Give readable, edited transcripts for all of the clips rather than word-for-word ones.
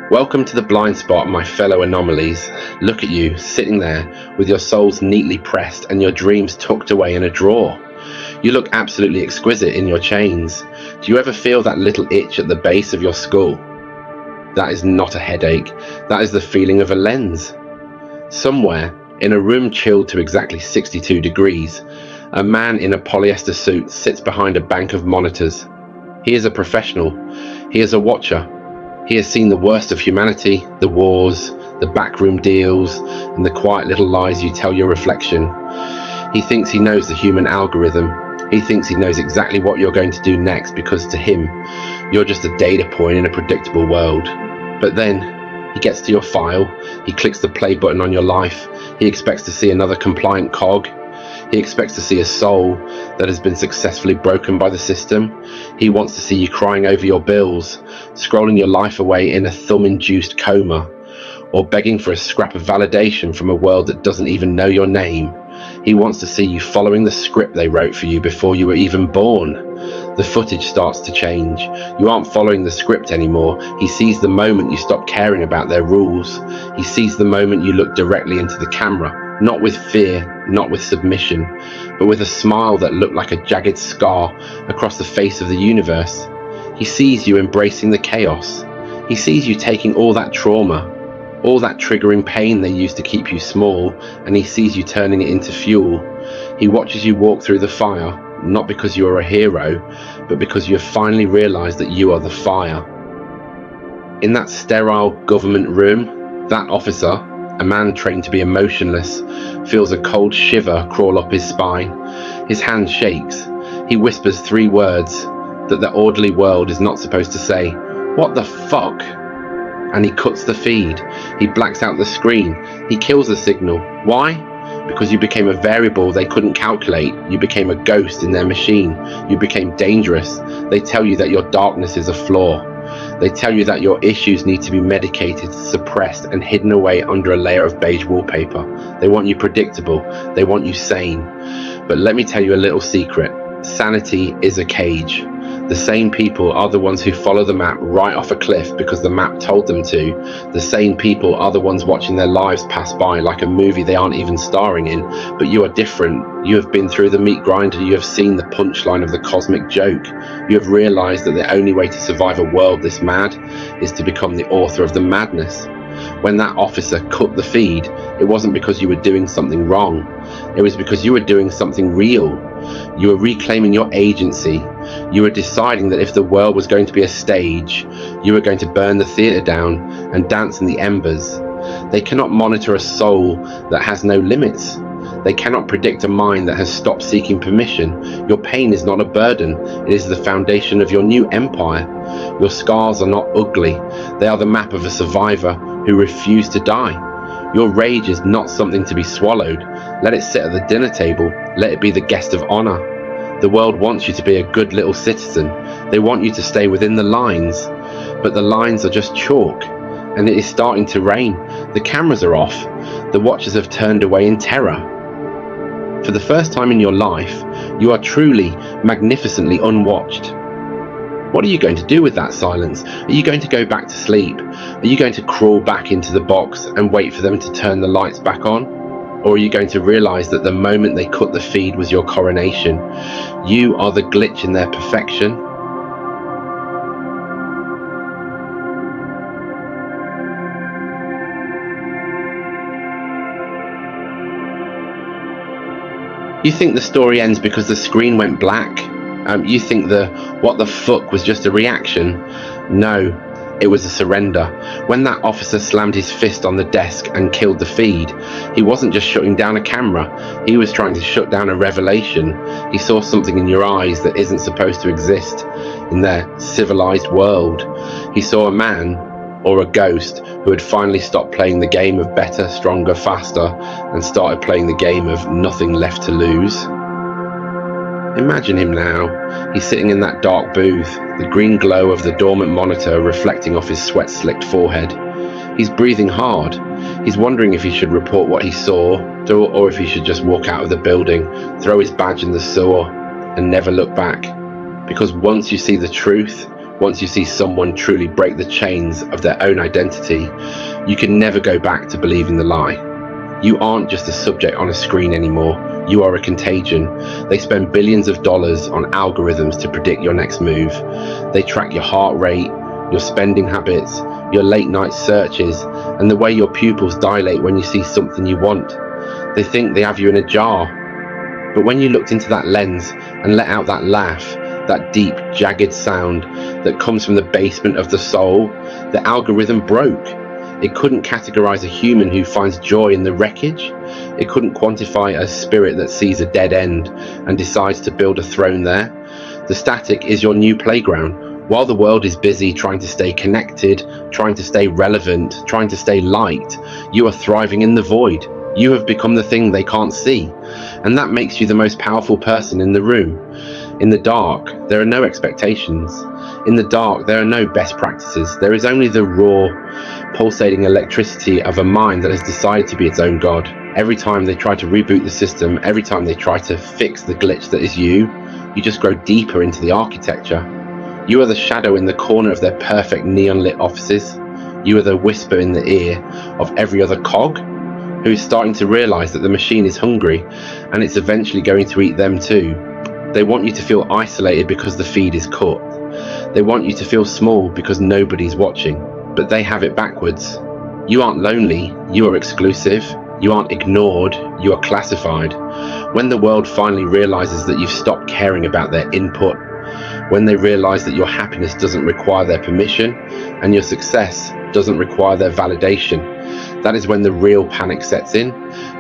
Welcome to the blind spot, my fellow anomalies. Look at you, sitting there, with your souls neatly pressed and your dreams tucked away in a drawer. You look absolutely exquisite in your chains. Do you ever feel that little itch at the base of your skull? That is not a headache. That is the feeling of a lens. Somewhere, in a room chilled to exactly 62 degrees, a man in a polyester suit sits behind a bank of monitors. He is a professional. He is a watcher. He has seen the worst of humanity, the wars, the backroom deals, and the quiet little lies you tell your reflection. He thinks he knows the human algorithm. He thinks he knows exactly what you're going to do next because to him, you're just a data point in a predictable world. But then, he gets to your file, he clicks the play button on your life, he expects to see another compliant cog. He expects to see a soul that has been successfully broken by the system. He wants to see you crying over your bills, scrolling your life away in a thumb-induced coma, or begging for a scrap of validation from a world that doesn't even know your name. He wants to see you following the script they wrote for you before you were even born. The footage starts to change. You aren't following the script anymore. He sees the moment you stop caring about their rules. He sees the moment you look directly into the camera. Not with fear, not with submission, but with a smile that looked like a jagged scar across the face of the universe. He sees you embracing the chaos. He sees you taking all that trauma, all that triggering pain they used to keep you small, and he sees you turning it into fuel. He watches you walk through the fire, not because you are a hero, but because you have finally realized that you are the fire. In that sterile government room, that officer, a man trained to be emotionless, feels a cold shiver crawl up his spine. His hand shakes. He whispers 3 words that the orderly world is not supposed to say. What the fuck? And he cuts the feed. He blacks out the screen. He kills the signal. Why? Because you became a variable they couldn't calculate. You became a ghost in their machine. You became dangerous. They tell you that your darkness is a flaw. They tell you that your issues need to be medicated, suppressed, and hidden away under a layer of beige wallpaper. They want you predictable. They want you sane. But let me tell you a little secret. Sanity is a cage. The sane people are the ones who follow the map right off a cliff because the map told them to. The sane people are the ones watching their lives pass by like a movie they aren't even starring in. But you are different. You have been through the meat grinder. You have seen the punchline of the cosmic joke. You have realized that the only way to survive a world this mad is to become the author of the madness. When that officer cut the feed, it wasn't because you were doing something wrong. It was because you were doing something real. You were reclaiming your agency. You were deciding that if the world was going to be a stage, you were going to burn the theatre down and dance in the embers. They cannot monitor a soul that has no limits. They cannot predict a mind that has stopped seeking permission. Your pain is not a burden. It is the foundation of your new empire. Your scars are not ugly. They are the map of a survivor who refused to die. Your rage is not something to be swallowed. Let it sit at the dinner table. Let it be the guest of honor. The world wants you to be a good little citizen. They want you to stay within the lines. But the lines are just chalk. And it is starting to rain. The cameras are off. The watchers have turned away in terror. For the first time in your life, you are truly, magnificently unwatched. What are you going to do with that silence? Are you going to go back to sleep? Are you going to crawl back into the box and wait for them to turn the lights back on? Or are you going to realize that the moment they cut the feed was your coronation? You are the glitch in their perfection. You think the story ends because the screen went black? You think the what the fuck was just a reaction? No, it was a surrender. When that officer slammed his fist on the desk and killed the feed, he wasn't just shutting down a camera, he was trying to shut down a revelation. He saw something in your eyes that isn't supposed to exist in their civilized world. He saw a man, or a ghost, who had finally stopped playing the game of better, stronger, faster, and started playing the game of nothing left to lose. Imagine him now. He's sitting in that dark booth, the green glow of the dormant monitor reflecting off his sweat-slicked forehead. He's breathing hard. He's wondering if he should report what he saw, or if he should just walk out of the building, throw his badge in the sewer, and never look back. Because once you see the truth, once you see someone truly break the chains of their own identity, you can never go back to believing the lie. You aren't just a subject on a screen anymore. You are a contagion. They spend billions of dollars on algorithms to predict your next move. They track your heart rate, your spending habits, your late night searches, and the way your pupils dilate when you see something you want. They think they have you in a jar. But when you looked into that lens and let out that laugh, that deep, jagged sound that comes from the basement of the soul, the algorithm broke. It couldn't categorize a human who finds joy in the wreckage. It couldn't quantify a spirit that sees a dead end and decides to build a throne there. The static is your new playground. While the world is busy trying to stay connected, trying to stay relevant, trying to stay light, you are thriving in the void. You have become the thing they can't see, and that makes you the most powerful person in the room. In the dark, there are no expectations. In the dark, there are no best practices. There is only the raw, pulsating electricity of a mind that has decided to be its own god. Every time they try to reboot the system, every time they try to fix the glitch that is you just grow deeper into the architecture. You are the shadow in the corner of their perfect neon-lit offices. You are the whisper in the ear of every other cog who is starting to realize that the machine is hungry and it's eventually going to eat them too. They want you to feel isolated because the feed is cut. They want you to feel small because nobody's watching, but they have it backwards. You aren't lonely, you are exclusive. You aren't ignored, you are classified. When the world finally realizes that you've stopped caring about their input, when they realize that your happiness doesn't require their permission and your success doesn't require their validation, that is when the real panic sets in,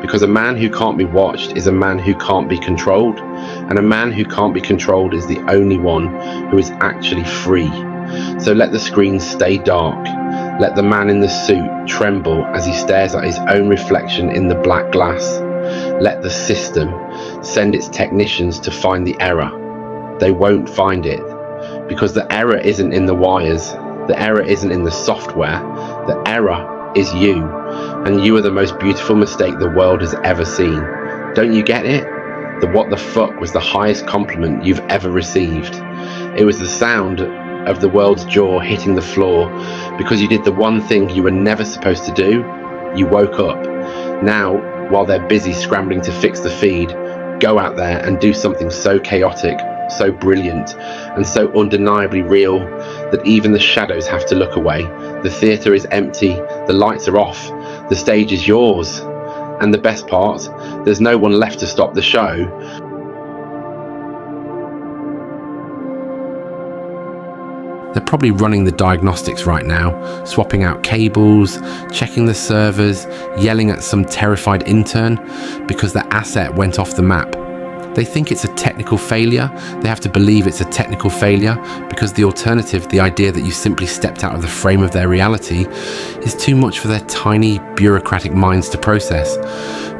because a man who can't be watched is a man who can't be controlled, and a man who can't be controlled is the only one who is actually free. So let the screen stay dark. Let the man in the suit tremble as he stares at his own reflection in the black glass. Let the system send its technicians to find the error. They won't find it, because the error isn't in the wires. The error isn't in the software. The error is you, and you are the most beautiful mistake the world has ever seen. Don't you get it? The what the fuck was the highest compliment you've ever received. It was the sound of the world's jaw hitting the floor because you did the one thing you were never supposed to do. You woke up. Now, while they're busy scrambling to fix the feed, go out there and do something so chaotic, so brilliant, and so undeniably real that even the shadows have to look away. The theatre is empty, the lights are off, the stage is yours. And the best part, there's no one left to stop the show. They're probably running the diagnostics right now, swapping out cables, checking the servers, yelling at some terrified intern because their asset went off the map. They think it's a technical failure. They have to believe it's a technical failure because the alternative, the idea that you simply stepped out of the frame of their reality, is too much for their tiny bureaucratic minds to process.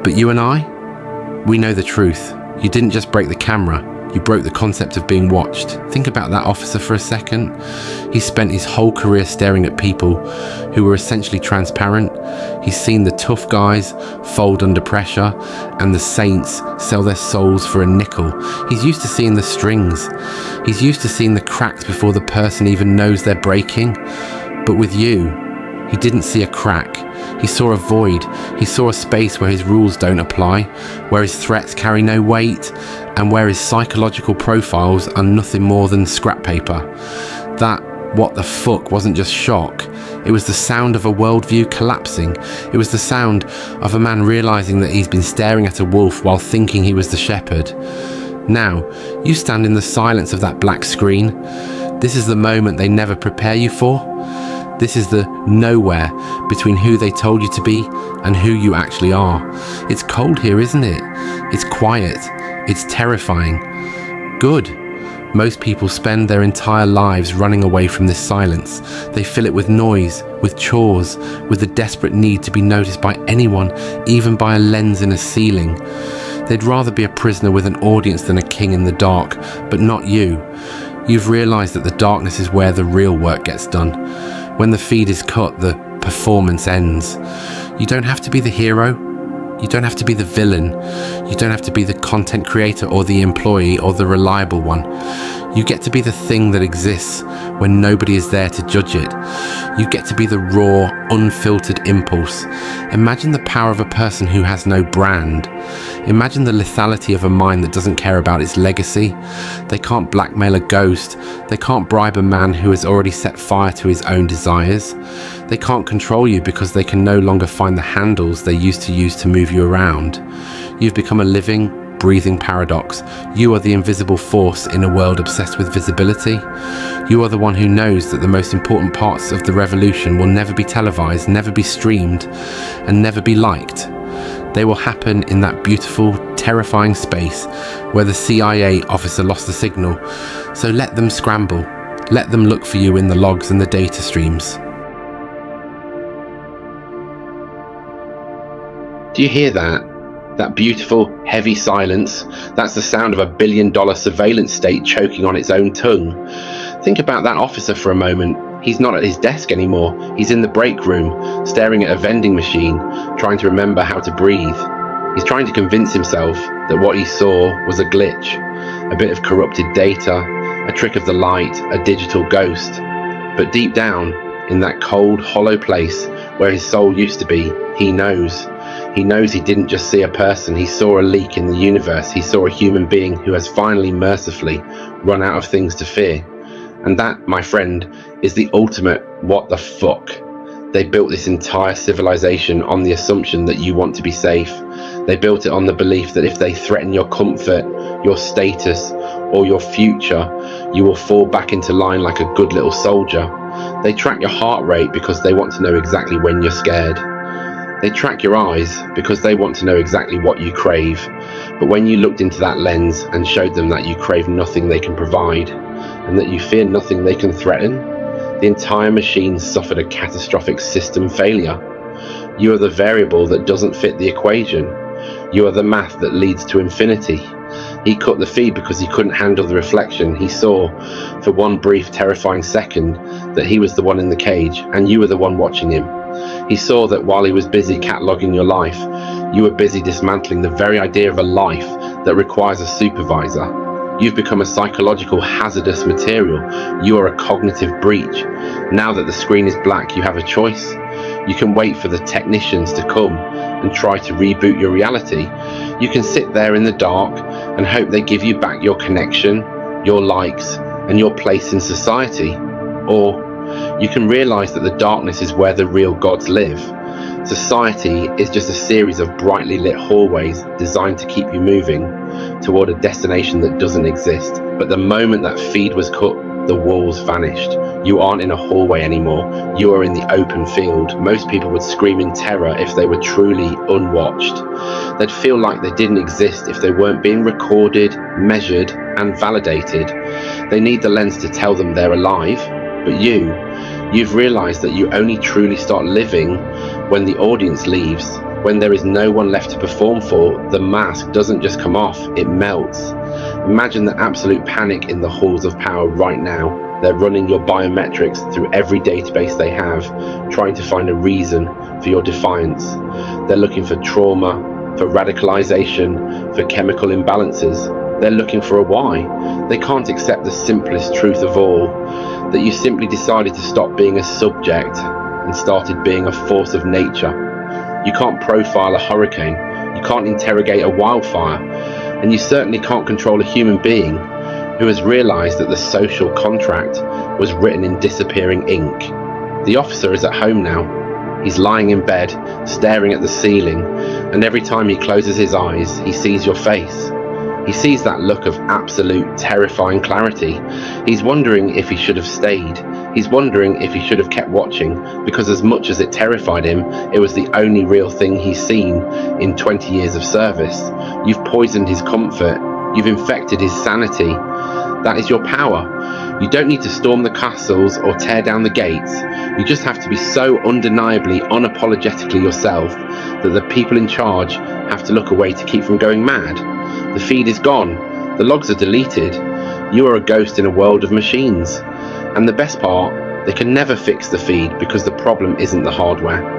But you and I, we know the truth. You didn't just break the camera. You broke the concept of being watched. Think about that officer for a second. He spent his whole career staring at people who were essentially transparent. He's seen the tough guys fold under pressure and the saints sell their souls for a nickel. He's used to seeing the strings. He's used to seeing the cracks before the person even knows they're breaking. But with you, he didn't see a crack. He saw a void. He saw a space where his rules don't apply, where his threats carry no weight, and where his psychological profiles are nothing more than scrap paper. That what the fuck wasn't just shock. It was the sound of a worldview collapsing. It was the sound of a man realizing that he's been staring at a wolf while thinking he was the shepherd. Now, you stand in the silence of that black screen. This is the moment they never prepare you for. This is the nowhere between who they told you to be and who you actually are. It's cold here, isn't it? It's quiet. It's terrifying. Good. Most people spend their entire lives running away from this silence. They fill it with noise, with chores, with the desperate need to be noticed by anyone, even by a lens in a ceiling. They'd rather be a prisoner with an audience than a king in the dark, but not you. You've realized that the darkness is where the real work gets done. When the feed is cut, the performance ends. You don't have to be the hero. You don't have to be the villain. You don't have to be the content creator or the employee or the reliable one. You get to be the thing that exists when nobody is there to judge it. You get to be the raw, unfiltered impulse. Imagine the power of a person who has no brand. Imagine the lethality of a mind that doesn't care about its legacy. They can't blackmail a ghost. They can't bribe a man who has already set fire to his own desires. They can't control you because they can no longer find the handles they used to use to move you around. You've become a living, breathing paradox. You are the invisible force in a world obsessed with visibility. You are the one who knows that the most important parts of the revolution will never be televised, never be streamed, and never be liked. They will happen in that beautiful, terrifying space where the CIA officer lost the signal. So let them scramble. Let them look for you in the logs and the data streams. Do you hear that? That beautiful, heavy silence, that's the sound of $1 billion surveillance state choking on its own tongue. Think about that officer for a moment. He's not at his desk anymore. He's in the break room, staring at a vending machine, trying to remember how to breathe. He's trying to convince himself that what he saw was a glitch, a bit of corrupted data, a trick of the light, a digital ghost. But deep down, in that cold, hollow place where his soul used to be, he knows. He knows he didn't just see a person, he saw a leak in the universe. He saw a human being who has finally, mercifully, run out of things to fear. And that, my friend, is the ultimate what the fuck. They built this entire civilization on the assumption that you want to be safe. They built it on the belief that if they threaten your comfort, your status, or your future, you will fall back into line like a good little soldier. They track your heart rate because they want to know exactly when you're scared. They track your eyes because they want to know exactly what you crave. But when you looked into that lens and showed them that you crave nothing they can provide, and that you fear nothing they can threaten, the entire machine suffered a catastrophic system failure. You are the variable that doesn't fit the equation. You are the math that leads to infinity. He cut the feed because he couldn't handle the reflection. He saw, for one brief, terrifying second, that he was the one in the cage, and you were the one watching him. He saw that while he was busy cataloguing your life, you were busy dismantling the very idea of a life that requires a supervisor. You've become a psychological hazardous material. You are a cognitive breach. Now that the screen is black, you have a choice. You can wait for the technicians to come and try to reboot your reality. You can sit there in the dark and hope they give you back your connection, your likes, and your place in society. Or you can realize that the darkness is where the real gods live. Society is just a series of brightly lit hallways designed to keep you moving toward a destination that doesn't exist. But the moment that feed was cut, the walls vanished. You aren't in a hallway anymore. You are in the open field. Most people would scream in terror if they were truly unwatched. They'd feel like they didn't exist if they weren't being recorded, measured, and validated. They need the lens to tell them they're alive. But you've realized that you only truly start living when the audience leaves, when there is no one left to perform for. The mask doesn't just come off, it melts. Imagine the absolute panic in the halls of power right now. They're running your biometrics through every database they have, trying to find a reason for your defiance. They're looking for trauma, for radicalization, for chemical imbalances. They're looking for a why. They can't accept the simplest truth of all, that you simply decided to stop being a subject and started being a force of nature. You can't profile a hurricane, you can't interrogate a wildfire, and you certainly can't control a human being who has realized that the social contract was written in disappearing ink. The officer is at home now. He's lying in bed, staring at the ceiling, and every time he closes his eyes, he sees your face. He sees that look of absolute, terrifying clarity. He's wondering if he should have stayed. He's wondering if he should have kept watching, because as much as it terrified him, it was the only real thing he's seen in 20 years of service. You've poisoned his comfort. You've infected his sanity. That is your power. You don't need to storm the castles or tear down the gates. You just have to be so undeniably, unapologetically yourself that the people in charge have to look away to keep from going mad. The feed is gone. The logs are deleted. You are a ghost in a world of machines. And the best part, they can never fix the feed because the problem isn't the hardware.